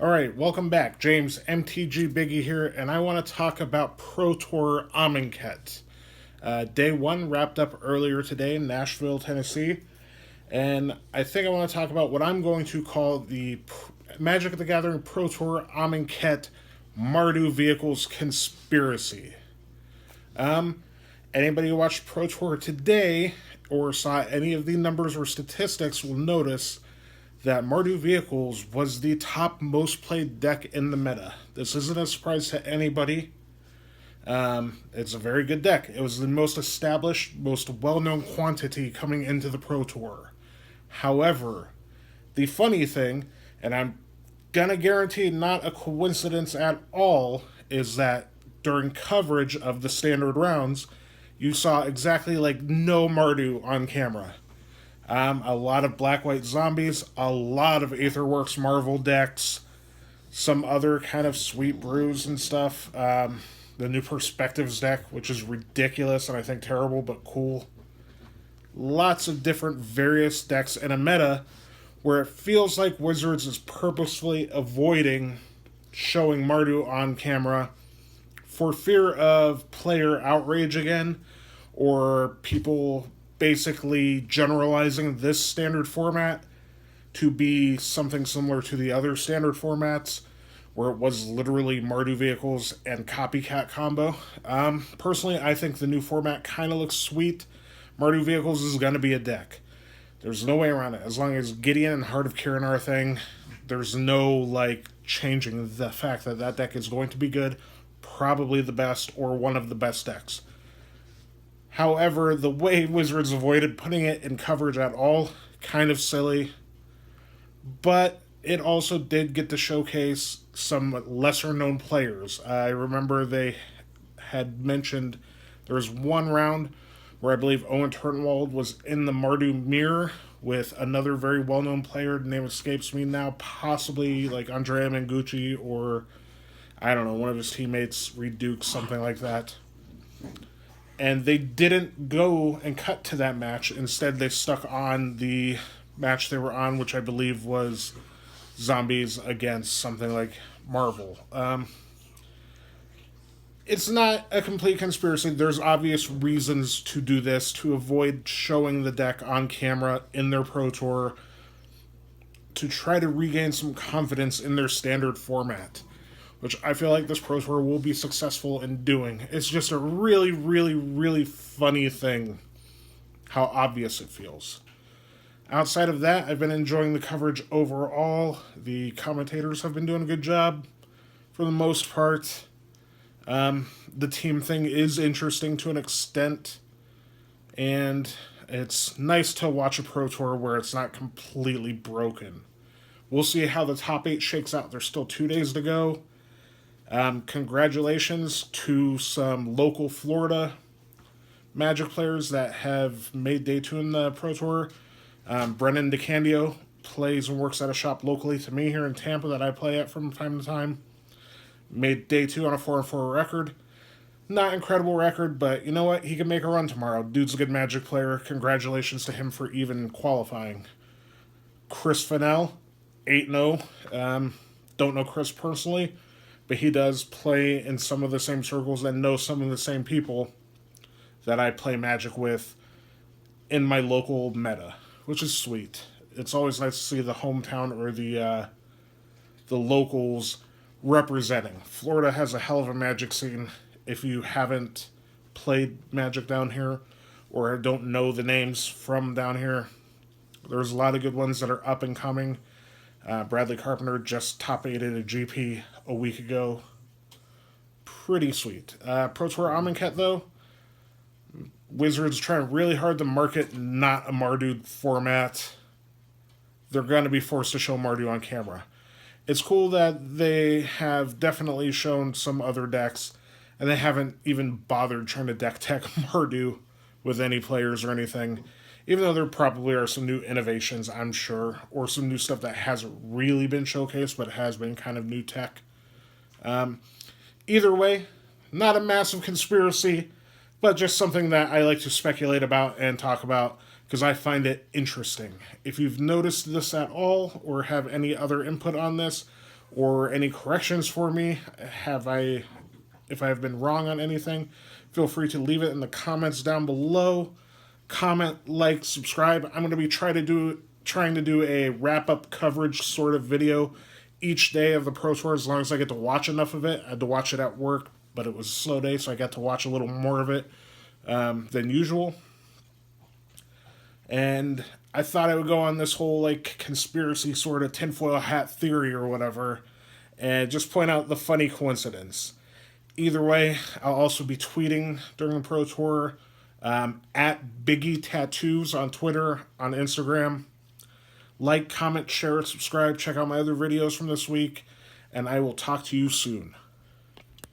All right, welcome back. James MTG Biggie here, and I want to talk about Pro Tour Amonkhet. Day one wrapped up earlier today in Nashville, Tennessee, and I think I want to talk about what I'm going to call the Magic the Gathering Pro Tour Amonkhet Mardu Vehicles conspiracy. Anybody who watched Pro Tour today or saw any of the numbers or statistics will notice that Mardu Vehicles was the top most played deck in the meta. This isn't a surprise to anybody. It's a very good deck. It was the most established, most well known quantity coming into the Pro Tour. However, the funny thing, and I'm gonna guarantee not a coincidence at all, is that during coverage of the standard rounds, you saw exactly like no Mardu on camera. A lot of black white zombies, a lot of Aetherworks Marvel decks, some other kind of sweet brews and stuff. The new Perspectives deck, which is ridiculous and I think terrible but cool. Lots of different various decks in a meta where it feels like Wizards is purposefully avoiding showing Mardu on camera for fear of player outrage again, or people basically generalizing this standard format to be something similar to the other standard formats where it was literally Mardu Vehicles and Copycat combo. Personally, I think the new format kind of looks sweet. Mardu Vehicles is going to be a deck. There's no way around it. As long as Gideon and Heart of Kiran are a thing, there's no changing the fact that that deck is going to be good, probably the best or one of the best decks. However, the way Wizards avoided putting it in coverage at all, kind of silly. But it also did get to showcase some lesser known players. I remember they had mentioned there was one round where I believe Owen Turnwald was in the Mardu mirror with another very well known player. The name escapes me now, possibly like Andrea Mangucci or I don't know, one of his teammates, Reed Dukes, something like that. And they didn't go and cut to that match. Instead, they stuck on the match they were on, which I believe was Zombies against something like Marvel. It's not a complete conspiracy. There's obvious reasons to do this, to avoid showing the deck on camera in their Pro Tour, to try to regain some confidence in their standard format, which I feel like this Pro Tour will be successful in doing. It's just a really, really, really funny thing how obvious it feels. Outside of that, I've been enjoying the coverage overall. The commentators have been doing a good job for the most part. The team thing is interesting to an extent, and it's nice to watch a Pro Tour where it's not completely broken. We'll see how the top 8 shakes out. There's still 2 days to go. Congratulations to some local Florida Magic players that have made day 2 in the Pro Tour. Brennan DeCandio plays and works at a shop locally to me here in Tampa that I play at from time to time. Made day 2 on a 4-4 record. Not incredible record, but you know what? He can make a run tomorrow. Dude's a good Magic player. Congratulations to him for even qualifying. Chris Fennell, 8-0. Don't know Chris personally, but he does play in some of the same circles and know some of the same people that I play Magic with in my local meta, which is sweet. It's always nice to see the hometown or the locals representing. Florida has a hell of a Magic scene. If you haven't played Magic down here or don't know the names from down here, there's a lot of good ones that are up and coming. Bradley Carpenter just top 8'd a GP a week ago. Pretty sweet. Pro Tour Amonkhet, though, Wizards trying really hard to market not a Mardu format. They're going to be forced to show Mardu on camera. It's cool that they have definitely shown some other decks, and they haven't even bothered trying to deck tech Mardu with any players or anything. Even though there probably are some new innovations, I'm sure, or some new stuff that hasn't really been showcased, but has been kind of new tech. Either way, not a massive conspiracy, but just something that I like to speculate about and talk about because I find it interesting. If you've noticed this at all or have any other input on this, or any corrections for me. If I have been wrong on anything, feel free to leave it in the comments down below. Comment, like, subscribe. I'm going to be trying to do a wrap up coverage sort of video each day of the Pro Tour, as long as I get to watch enough of it. I had to watch it at work, but it was a slow day, so I got to watch a little more of it than usual. And I thought I would go on this whole like conspiracy sort of tinfoil hat theory or whatever, and just point out the funny coincidence. Either way, I'll also be tweeting during the Pro Tour, at Biggie Tattoos on Twitter, on Instagram. Like, comment, share, subscribe, check out my other videos from this week, and I will talk to you soon.